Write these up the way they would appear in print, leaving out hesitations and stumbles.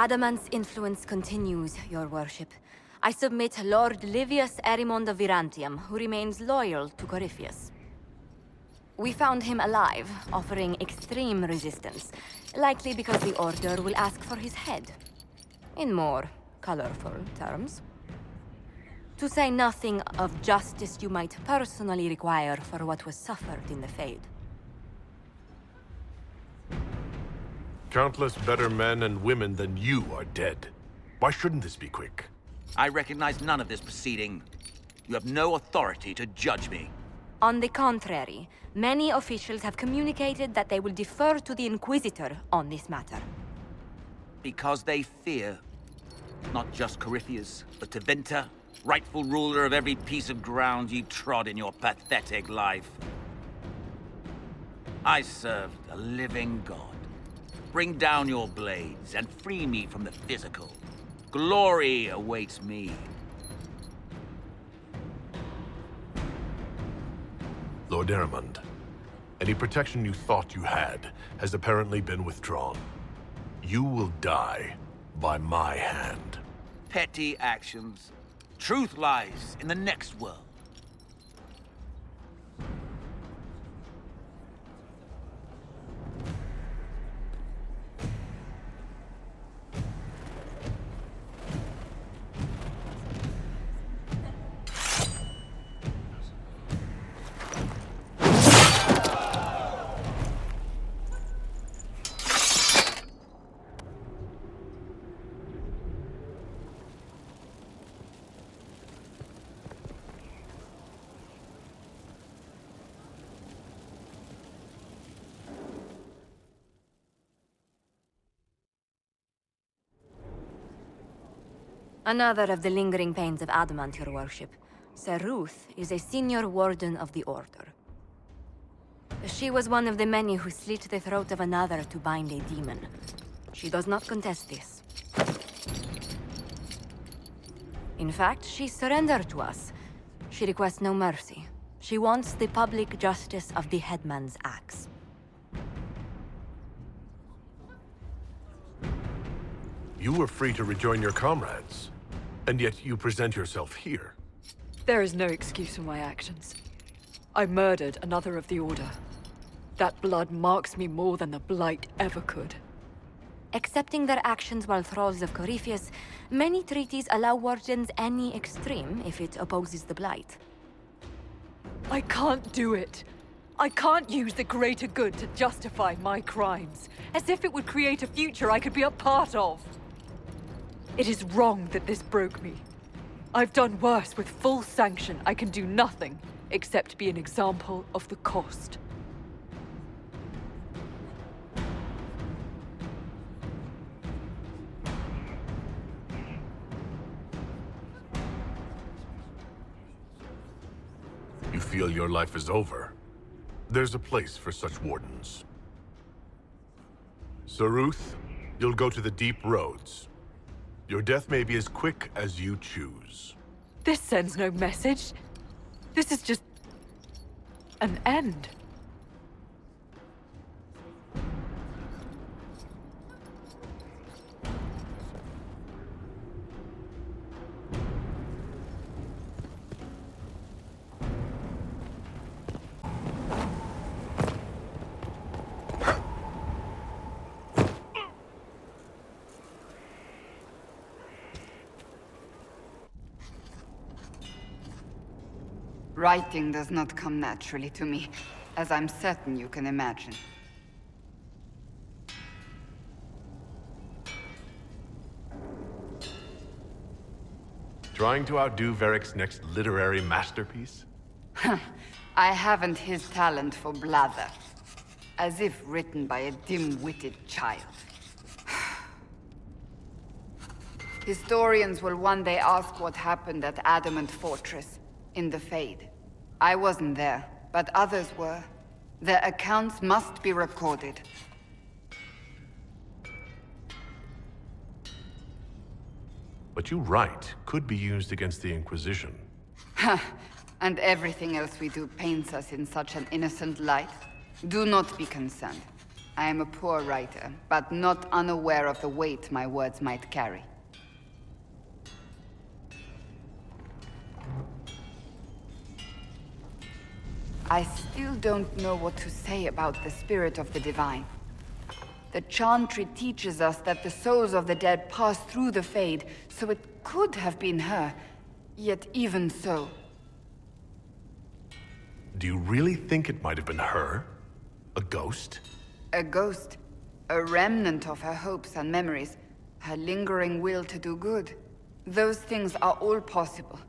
Adamant's influence continues, your worship. I submit Lord Livius Erimond of Virantium, who remains loyal to Corypheus. We found him alive, offering extreme resistance, likely because the Order will ask for his head. In more colorful terms. To say nothing of justice you might personally require for what was suffered in the Fade. Countless better men and women than you are dead. Why shouldn't this be quick? I recognize none of this proceeding. You have no authority to judge me. On the contrary, many officials have communicated that they will defer to the Inquisitor on this matter. Because they fear. Not just Corypheus, but Tevinter, rightful ruler of every piece of ground you trod in your pathetic life. I serve a living god. Bring down your blades and free me from the physical. Glory awaits me. Lord Erimond, any protection you thought you had has apparently been withdrawn. You will die by my hand. Petty actions. Truth lies in the next world. Another of the lingering pains of Adamant, your worship. Sir Ruth is a senior warden of the Order. She was one of the many who slit the throat of another to bind a demon. She does not contest this. In fact, she surrendered to us. She requests no mercy. She wants the public justice of the headman's axe. You were free to rejoin your comrades, and yet you present yourself here. There is no excuse for my actions. I murdered another of the Order. That blood marks me more than the Blight ever could. Accepting their actions while thralls of Corypheus, many treaties allow wardens any extreme if it opposes the Blight. I can't do it. I can't use the greater good to justify my crimes, as if it would create a future I could be a part of. It is wrong that this broke me. I've done worse. With full sanction, I can do nothing except be an example of the cost. You feel your life is over? There's a place for such wardens. Sir Ruth, you'll go to the deep roads. Your death may be as quick as you choose. This sends no message. This is just an end. Writing does not come naturally to me, as I'm certain you can imagine. Trying to outdo Varric's next literary masterpiece? I haven't his talent for blather. As if written by a dim-witted child. Historians will one day ask what happened at Adamant Fortress, in the Fade. I wasn't there, but others were. Their accounts must be recorded. What you write could be used against the Inquisition. And everything else we do paints us in such an innocent light. Do not be concerned. I am a poor writer, but not unaware of the weight my words might carry. I still don't know what to say about the spirit of the divine. The Chantry teaches us that the souls of the dead pass through the Fade, so it could have been her. Yet even so... Do you really think it might have been her? A ghost? A ghost. A remnant of her hopes and memories. Her lingering will to do good. Those things are all possible.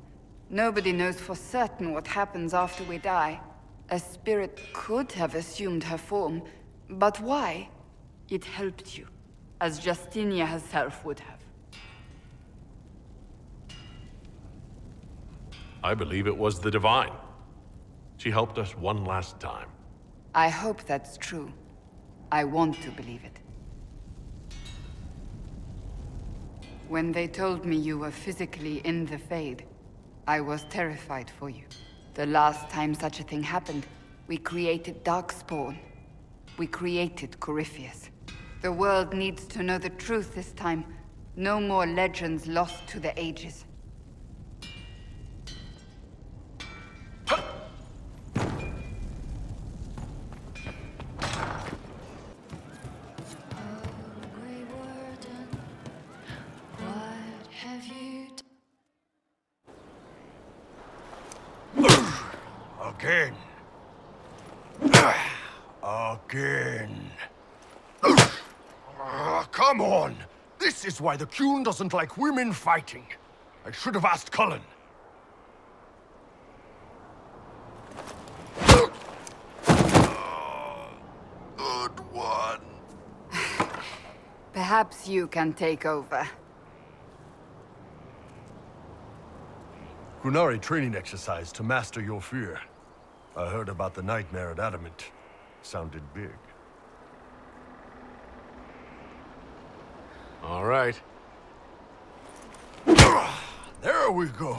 Nobody knows for certain what happens after we die. A spirit could have assumed her form, but why? It helped you, as Justinia herself would have. I believe it was the Divine. She helped us one last time. I hope that's true. I want to believe it. When they told me you were physically in the Fade, I was terrified for you. The last time such a thing happened, we created Darkspawn. We created Corypheus. The world needs to know the truth this time. No more legends lost to the ages. Again. Again. Come on! This is why the Qun doesn't like women fighting. I should have asked Cullen. Good one. Perhaps you can take over. Qunari training exercise to master your fear. I heard about the nightmare at Adamant. Sounded big. All right. There we go.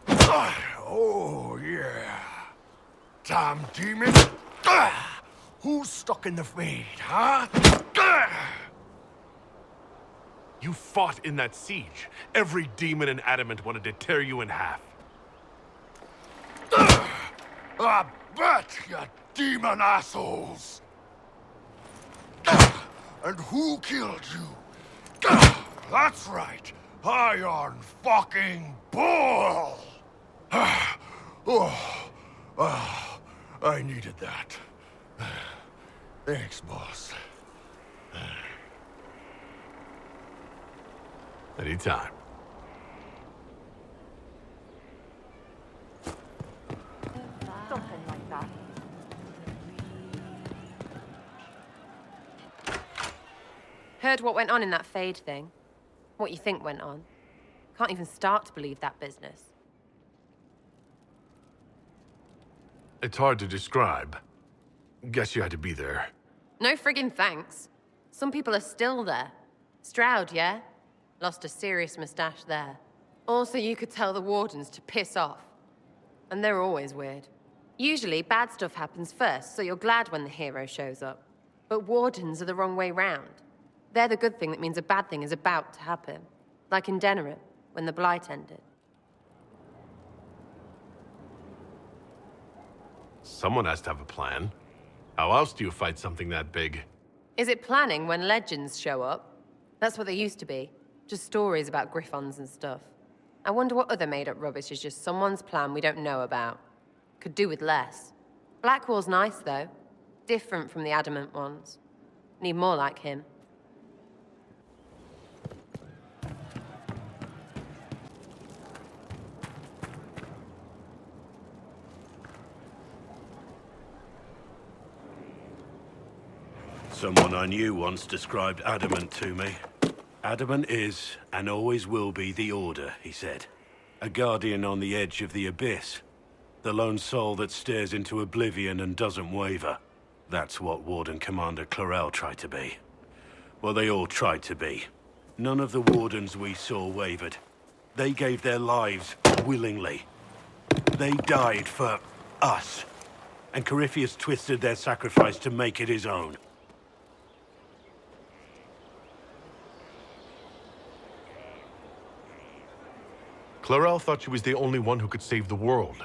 Oh, yeah. Damn demon. Who's stuck in the Fade, huh? You fought in that siege. Every demon in Adamant wanted to tear you in half. I bet, you demon assholes! And who killed you? That's right, Iron fucking Bull! I needed that. Thanks, boss. Anytime. Something like that. Heard what went on in that Fade thing? What you think went on? Can't even start to believe that business. It's hard to describe. Guess you had to be there. No friggin' thanks. Some people are still there. Stroud, yeah? Lost a serious mustache there. Also, you could tell the Wardens to piss off. And they're always weird. Usually, bad stuff happens first, so you're glad when the hero shows up. But Wardens are the wrong way round. They're the good thing that means a bad thing is about to happen. Like in Denerim, when the Blight ended. Someone has to have a plan. How else do you fight something that big? Is it planning when legends show up? That's what they used to be. Just stories about Griffons and stuff. I wonder what other made-up rubbish is just someone's plan we don't know about. Could do with less. Blackwall's nice, though. Different from the Adamant ones. Need more like him. Someone I knew once described Adamant to me. Adamant is, and always will be, the Order, he said. A guardian on the edge of the abyss. The lone soul that stares into oblivion and doesn't waver. That's what Warden Commander Clarel tried to be. Well, they all tried to be. None of the Wardens we saw wavered. They gave their lives willingly. They died for us. And Corypheus twisted their sacrifice to make it his own. Clarel thought she was the only one who could save the world.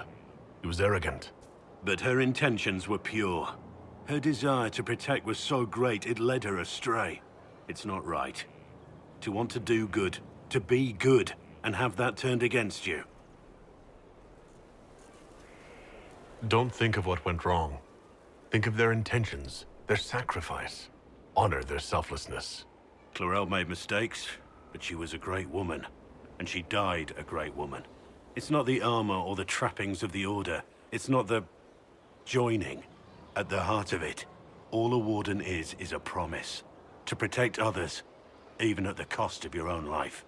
He was arrogant. But her intentions were pure. Her desire to protect was so great it led her astray. It's not right. To want to do good, to be good, and have that turned against you. Don't think of what went wrong. Think of their intentions, their sacrifice. Honor their selflessness. Clarel made mistakes, but she was a great woman. And she died a great woman. It's not the armor or the trappings of the Order. It's not the joining. At the heart of it, all a Warden is a promise. To protect others, even at the cost of your own life.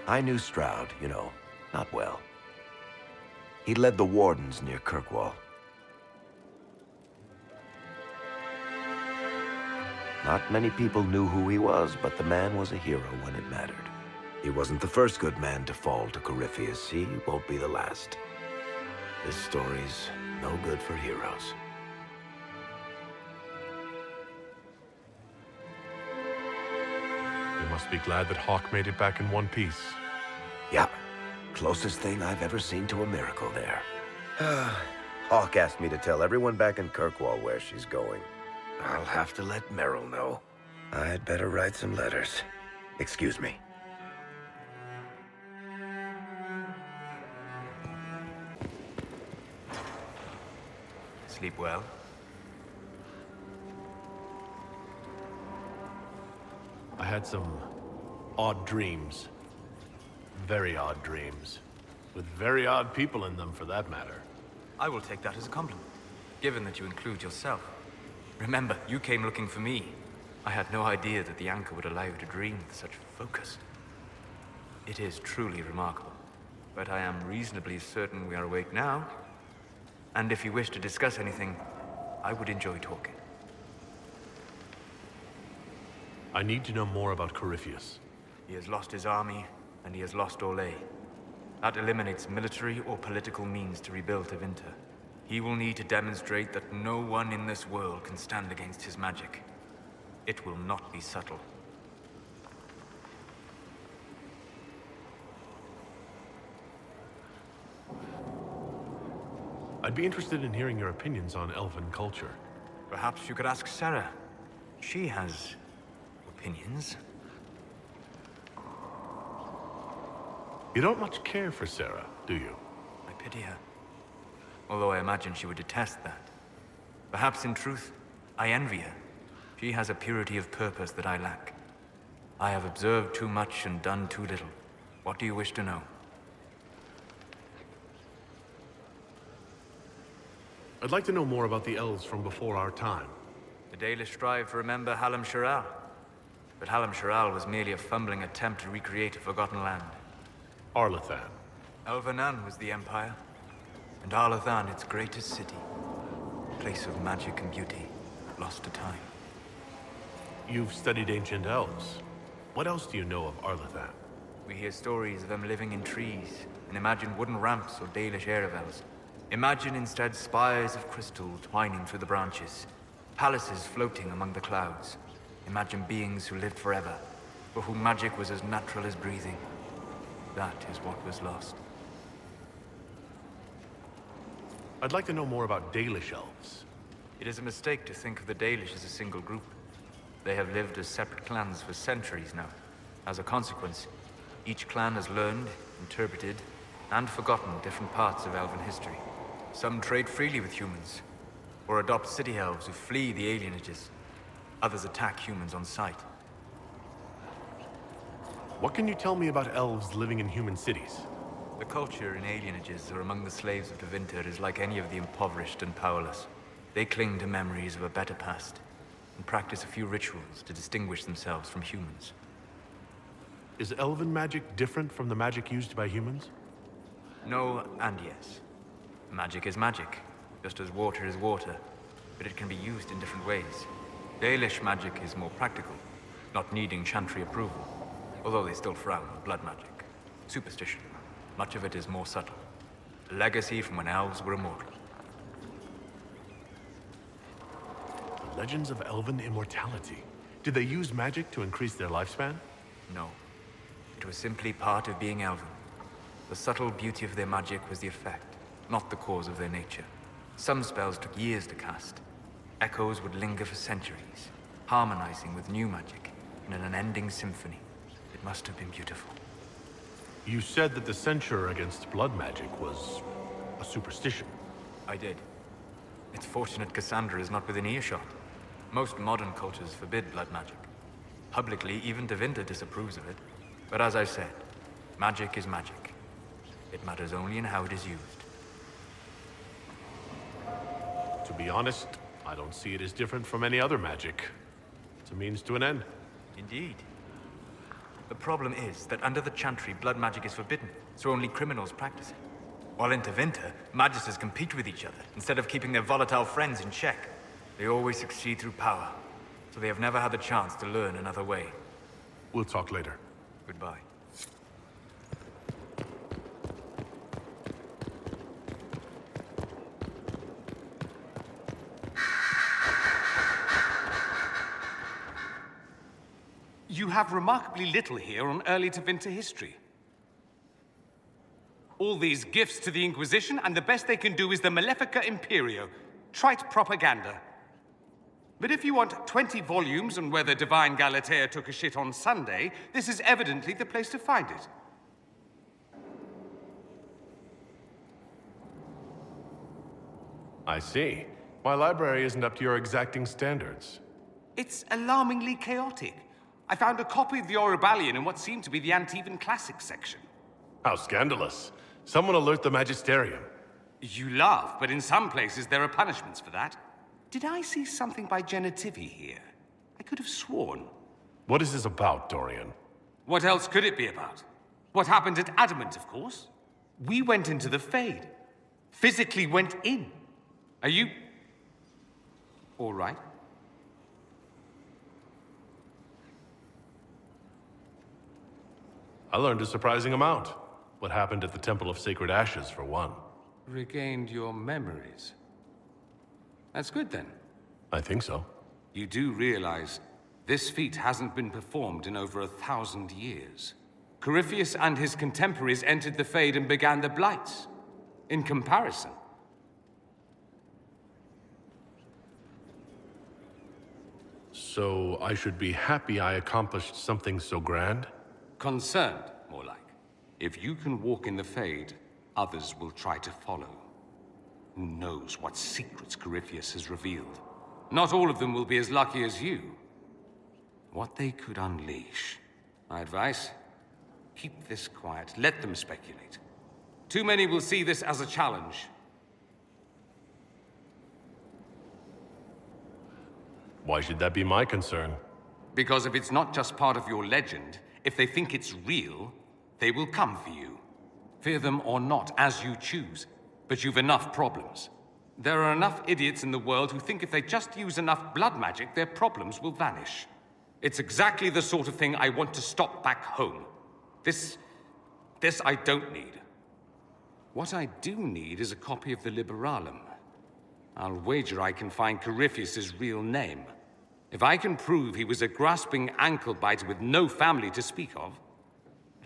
I knew Stroud, you know, not well. He led the Wardens near Kirkwall. Not many people knew who he was, but the man was a hero when it mattered. He wasn't the first good man to fall to Corypheus. He won't be the last. This story's no good for heroes. You must be glad that Hawk made it back in one piece. Yeah, closest thing I've ever seen to a miracle there. Hawk asked me to tell everyone back in Kirkwall where she's going. I'll have to let Merrill know. I'd better write some letters. Excuse me. Sleep well? I had some odd dreams. Very odd dreams. With very odd people in them, for that matter. I will take that as a compliment, given that you include yourself. Remember, you came looking for me. I had no idea that the anchor would allow you to dream with such focus. It is truly remarkable. But I am reasonably certain we are awake now. And if you wish to discuss anything, I would enjoy talking. I need to know more about Corypheus. He has lost his army, and he has lost Orlais. That eliminates military or political means to rebuild Tevinter. He will need to demonstrate that no one in this world can stand against his magic. It will not be subtle. I'd be interested in hearing your opinions on elven culture. Perhaps you could ask Sarah. She has opinions. You don't much care for Sarah, do you? I pity her. Although I imagine she would detest that. Perhaps in truth, I envy her. She has a purity of purpose that I lack. I have observed too much and done too little. What do you wish to know? I'd like to know more about the elves from before our time. The Dalish strive to remember Hallam Shiral. But Hallam Shiral was merely a fumbling attempt to recreate a forgotten land. Arlathan. Elvanan was the Empire, and Arlathan its greatest city. Place of magic and beauty, lost to time. You've studied ancient elves. What else do you know of Arlathan? We hear stories of them living in trees, and imagine wooden ramps or Dalish Erebels. Imagine instead spires of crystal twining through the branches, palaces floating among the clouds. Imagine beings who lived forever, for whom magic was as natural as breathing. That is what was lost. I'd like to know more about Dalish elves. It is a mistake to think of the Dalish as a single group. They have lived as separate clans for centuries now. As a consequence, each clan has learned, interpreted, and forgotten different parts of elven history. Some trade freely with humans, or adopt city elves who flee the alienages. Others attack humans on sight. What can you tell me about elves living in human cities? The culture in alienages or among the slaves of Tevinter is like any of the impoverished and powerless. They cling to memories of a better past, and practice a few rituals to distinguish themselves from humans. Is elven magic different from the magic used by humans? No and yes. Magic is magic, just as water is water, but it can be used in different ways. Dalish magic is more practical, not needing chantry approval. although they still frown on blood magic. Superstition. Much of it is more subtle. A legacy from when elves were immortal. The legends of elven immortality. Did they use magic to increase their lifespan? No. It was simply part of being elven. The subtle beauty of their magic was the effect, not the cause of their nature. Some spells took years to cast. Echoes would linger for centuries, harmonizing with new magic in an unending symphony. It must have been beautiful. You said that the censure against blood magic was a superstition. I did. It's fortunate Cassandra is not within earshot. Most modern cultures forbid blood magic. Publicly, even Tevinter disapproves of it. But as I said, magic is magic. It matters only in how it is used. To be honest, I don't see it as different from any other magic. It's a means to an end. Indeed. The problem is that under the Chantry, blood magic is forbidden, so only criminals practice it. While in Tevinter, magisters compete with each other, instead of keeping their volatile friends in check. They always succeed through power, so they have never had the chance to learn another way. We'll talk later. Goodbye. You have remarkably little here on early Tevinter history. All these gifts to the Inquisition, and the best they can do is the Malefica Imperio. Trite propaganda. But if you want 20 volumes on whether Divine Galatea took a shit on Sunday, this is evidently the place to find it. I see. My library isn't up to your exacting standards. It's alarmingly chaotic. I found a copy of the Oribalian in what seemed to be the Antivan Classics section. How scandalous. Someone alert the Magisterium. You laugh, but in some places there are punishments for that. Did I see something by Genitivi here? I could have sworn. What is this about, Dorian? What else could it be about? What happened at Adamant, of course. We went into the Fade. Physically went in. Are you... all right? I learned a surprising amount. What happened at the Temple of Sacred Ashes, for one. Regained your memories. That's good, then. I think so. You do realize this feat hasn't been performed in over 1,000 years. Corypheus and his contemporaries entered the Fade and began the Blights. In comparison. So I should be happy I accomplished something so grand? Concerned, more like. If you can walk in the Fade, others will try to follow. Who knows what secrets Corypheus has revealed? Not all of them will be as lucky as you. What they could unleash. My advice? Keep this quiet. Let them speculate. Too many will see this as a challenge. Why should that be my concern? Because if it's not just part of your legend, if they think it's real, they will come for you. Fear them or not, as you choose. But you've enough problems. There are enough idiots in the world who think if they just use enough blood magic, their problems will vanish. It's exactly the sort of thing I want to stop back home. This I don't need. What I do need is a copy of the Liberalum. I'll wager I can find Corypheus's real name. If I can prove he was a grasping ankle-biter with no family to speak of,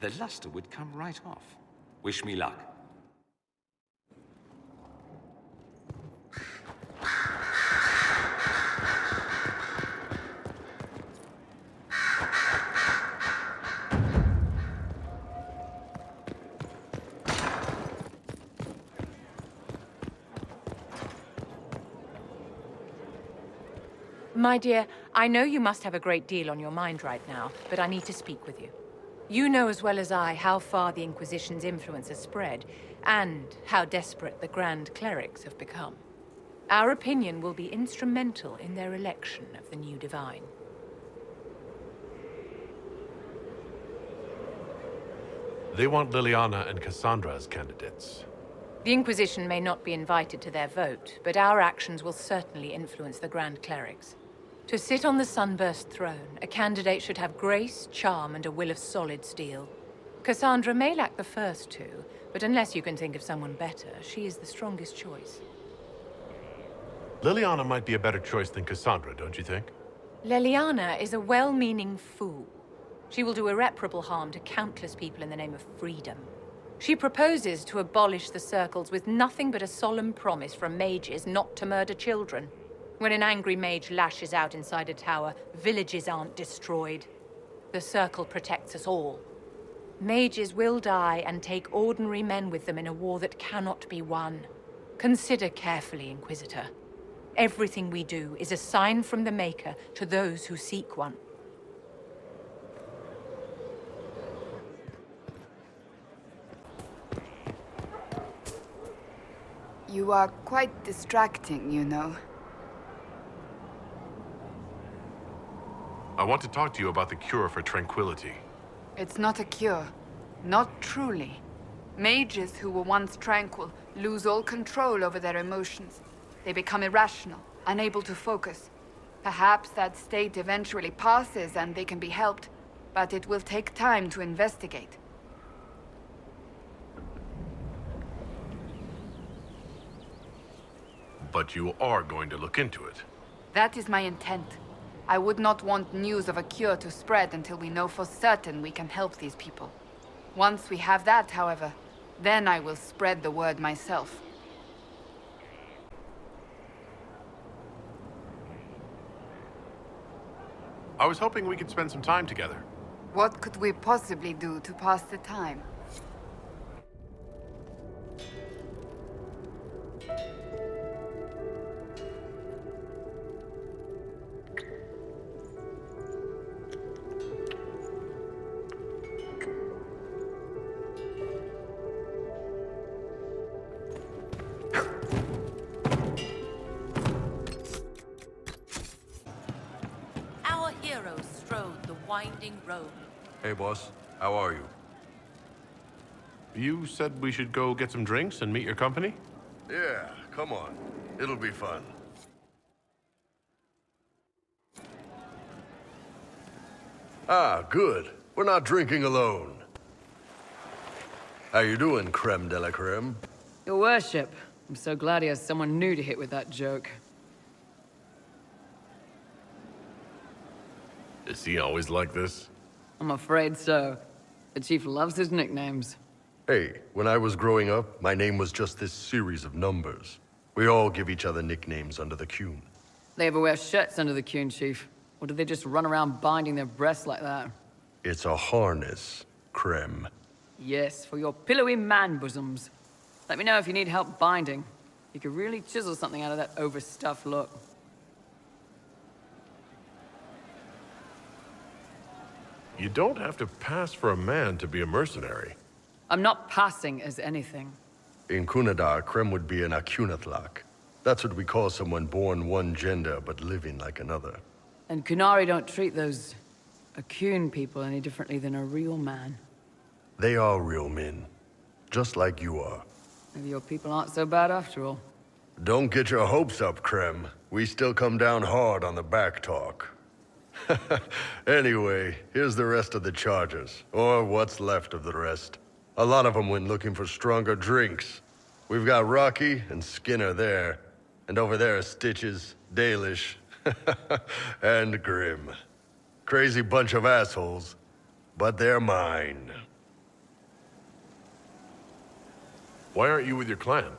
the luster would come right off. Wish me luck. My dear, I know you must have a great deal on your mind right now, but I need to speak with you. You know as well as I how far the Inquisition's influence has spread, and how desperate the Grand Clerics have become. Our opinion will be instrumental in their election of the new Divine. They want Liliana and Cassandra as candidates. The Inquisition may not be invited to their vote, but our actions will certainly influence the Grand Clerics. To sit on the Sunburst throne, a candidate should have grace, charm, and a will of solid steel. Cassandra may lack the first two, but unless you can think of someone better, she is the strongest choice. Liliana might be a better choice than Cassandra, don't you think? Leliana is a well-meaning fool. She will do irreparable harm to countless people in the name of freedom. She proposes to abolish the circles with nothing but a solemn promise from mages not to murder children. When an angry mage lashes out inside a tower, villages aren't destroyed. The circle protects us all. Mages will die and take ordinary men with them in a war that cannot be won. Consider carefully, Inquisitor. Everything we do is a sign from the Maker to those who seek one. You are quite distracting, you know. I want to talk to you about the cure for tranquility. It's not a cure. Not truly. Mages who were once tranquil lose all control over their emotions. They become irrational, unable to focus. Perhaps that state eventually passes and they can be helped, but it will take time to investigate. But you are going to look into it. That is my intent. I would not want news of a cure to spread until we know for certain we can help these people. Once we have that, however, then I will spread the word myself. I was hoping we could spend some time together. What could we possibly do to pass the time? Our heroes strode the winding road. Hey, boss. How are you? You said we should go get some drinks and meet your company? Yeah, come on. It'll be fun. Ah, good. We're not drinking alone. How you doing, creme de la creme? Your worship, I'm so glad he has someone new to hit with that joke. Is he always like this? I'm afraid so. The chief loves his nicknames. Hey, when I was growing up, my name was just this series of numbers. We all give each other nicknames under the Qun. They ever wear shirts under the Qun, chief? Or do they just run around binding their breasts like that? It's a harness, creme. Yes, for your pillowy man bosoms. Let me know if you need help binding. You could really chisel something out of that overstuffed look. You don't have to pass for a man to be a mercenary. I'm not passing as anything. In Kunadar, creme would be an Akunatlak. That's what we call someone born one gender but living like another. And Kunari don't treat those Akun people any differently than a real man. They are real men, just like you are. Maybe your people aren't so bad after all. Don't get your hopes up, creme. We still come down hard on the back talk. Anyway, here's the rest of the charges, or what's left of the rest. A lot of them went looking for stronger drinks. We've got Rocky and Skinner there, and over there are Stitches, Dalish, and Grim. Crazy bunch of assholes, but they're mine. Why aren't you with your clan?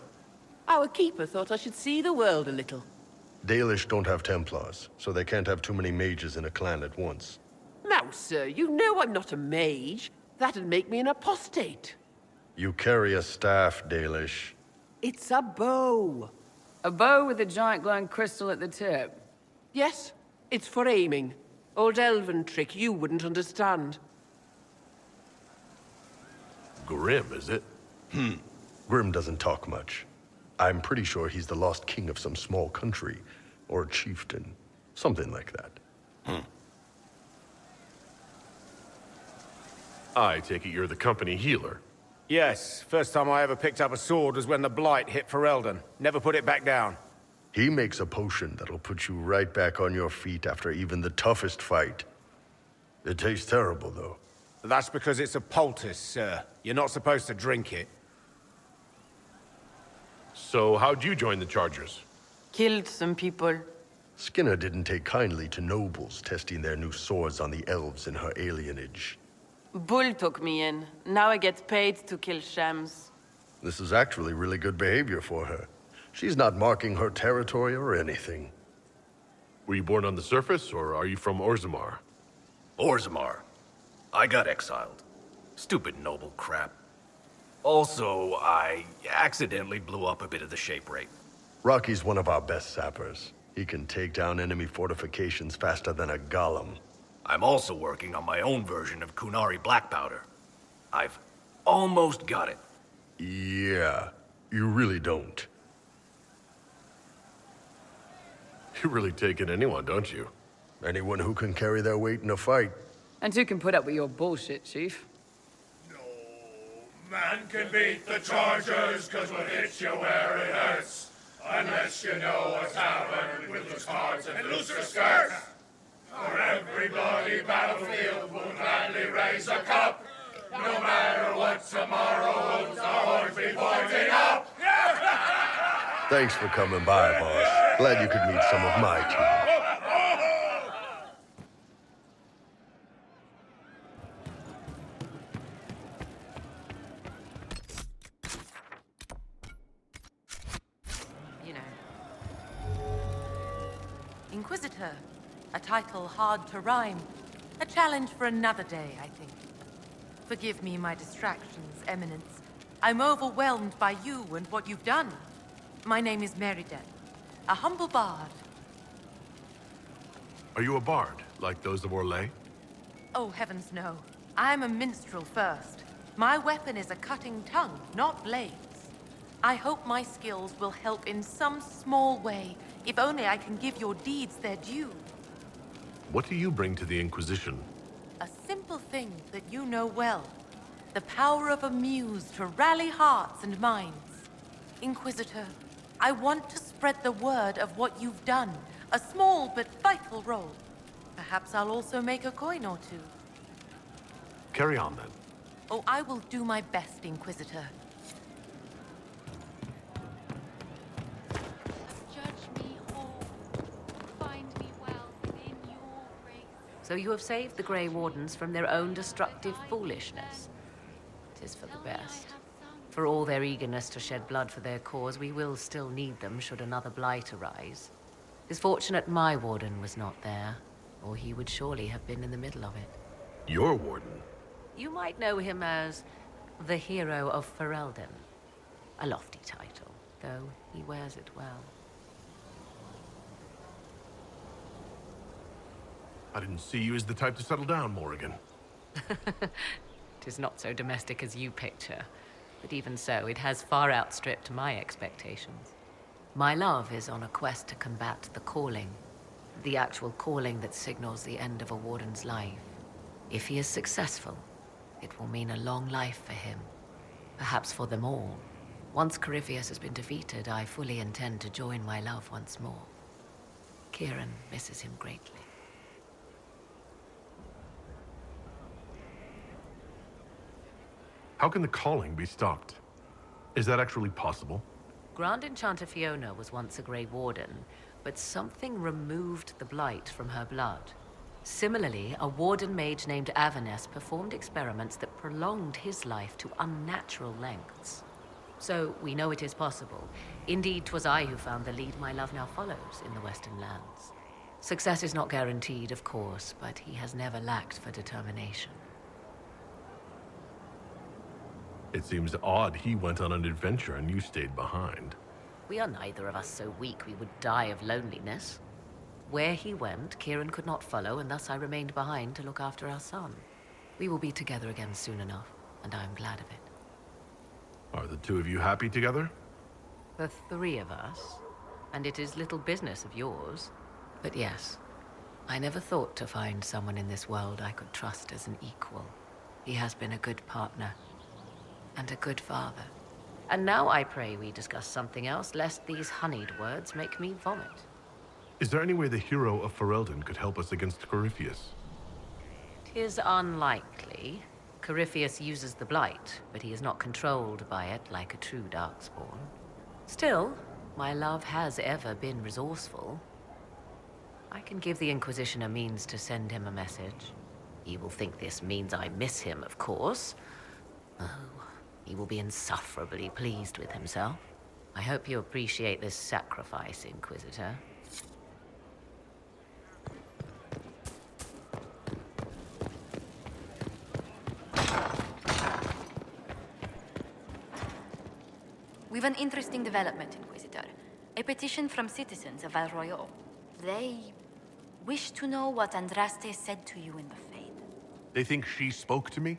Our keeper thought I should see the world a little. Dalish don't have Templars, so they can't have too many mages in a clan at once. Now, sir, you know I'm not a mage. That'd make me an apostate. You carry a staff, Dalish. It's a bow. A bow with a giant glowing crystal at the tip. Yes, it's for aiming. Old elven trick you wouldn't understand. Grim, is it? Grim doesn't talk much. I'm pretty sure he's the lost king of some small country, or chieftain, something like that. I take it you're the company healer. Yes, first time I ever picked up a sword was when the Blight hit Ferelden. Never put it back down. He makes a potion that'll put you right back on your feet after even the toughest fight. It tastes terrible, though. That's because it's a poultice, sir. You're not supposed to drink it. So how'd you join the Chargers? Killed some people. Skinner didn't take kindly to nobles testing their new swords on the elves in her alienage. Bull took me in. Now I get paid to kill shams. This is actually really good behavior for her. She's not marking her territory or anything. Were you born on the surface, or are you from Orzammar? Orzammar. I got exiled. Stupid noble crap. Also, I accidentally blew up a bit of the shape rate. Rocky's one of our best sappers. He can take down enemy fortifications faster than a golem. I'm also working on my own version of Kunari black powder. I've almost got it. Yeah, you really don't. You really take in anyone, don't you? Anyone who can carry their weight in a fight. And who can put up with your bullshit, Chief? No man can beat the Chargers, cause we'll hit you where it hurts. Unless you know what's happened with those cards and looser skirts. For every bloody battlefield, we'll gladly raise a cup. No matter what tomorrow holds, our horns be pointing up. Thanks for coming by, boss. Glad you could meet some of my team. You know. Inquisitor. A title hard to rhyme. A challenge for another day, I think. Forgive me my distractions, Eminence. I'm overwhelmed by you and what you've done. My name is Meriden, a humble bard. Are you a bard, like those of Orlais? Oh, heavens no. I'm a minstrel first. My weapon is a cutting tongue, not blades. I hope my skills will help in some small way, if only I can give your deeds their due. What do you bring to the Inquisition? A simple thing that you know well. The power of a muse to rally hearts and minds. Inquisitor, I want to spread the word of what you've done. A small but vital role. Perhaps I'll also make a coin or two. Carry on, then. Oh, I will do my best, Inquisitor. Judge me whole. Find me well within your grace. So you have saved the Grey Wardens from their own destructive foolishness. It is for the best. For all their eagerness to shed blood for their cause, we will still need them should another blight arise. It's fortunate my warden was not there, or he would surely have been in the middle of it. Your warden? You might know him as the Hero of Ferelden. A lofty title, though he wears it well. I didn't see you as the type to settle down, Morrigan. It is not so domestic as you picture. But even so, it has far outstripped my expectations. My love is on a quest to combat the calling. The actual calling that signals the end of a warden's life. If he is successful, it will mean a long life for him. Perhaps for them all. Once Corypheus has been defeated, I fully intend to join my love once more. Kieran misses him greatly. How can the calling be stopped? Is that actually possible? Grand Enchanter Fiona was once a Grey Warden, but something removed the blight from her blood. Similarly, a Warden mage named Avernus performed experiments that prolonged his life to unnatural lengths. So, we know it is possible. Indeed, 'twas I who found the lead my love now follows in the Western lands. Success is not guaranteed, of course, but he has never lacked for determination. It seems odd he went on an adventure and you stayed behind. We are neither of us so weak we would die of loneliness. Where he went, Kieran could not follow, and thus I remained behind to look after our son. We will be together again soon enough, and I am glad of it. Are the two of you happy together? The three of us, and it is little business of yours. But yes, I never thought to find someone in this world I could trust as an equal. He has been a good partner, and a good father. And now I pray we discuss something else, lest these honeyed words make me vomit. Is there any way the hero of Ferelden could help us against Corypheus? 'Tis unlikely. Corypheus uses the Blight, but he is not controlled by it like a true Darkspawn. Still, my love has ever been resourceful. I can give the Inquisition a means to send him a message. He will think this means I miss him, of course. Oh, he will be insufferably pleased with himself. I hope you appreciate this sacrifice, Inquisitor. We've an interesting development, Inquisitor. A petition from citizens of Val Royeaux. They wish to know what Andraste said to you in the Fade. They think she spoke to me?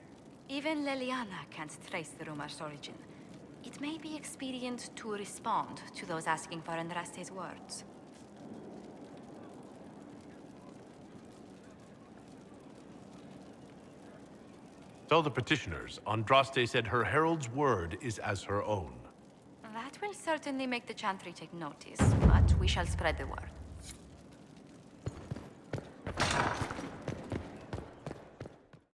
Even Leliana can't trace the rumor's origin. It may be expedient to respond to those asking for Andraste's words. Tell the petitioners, Andraste said her herald's word is as her own. That will certainly make the Chantry take notice, but we shall spread the word.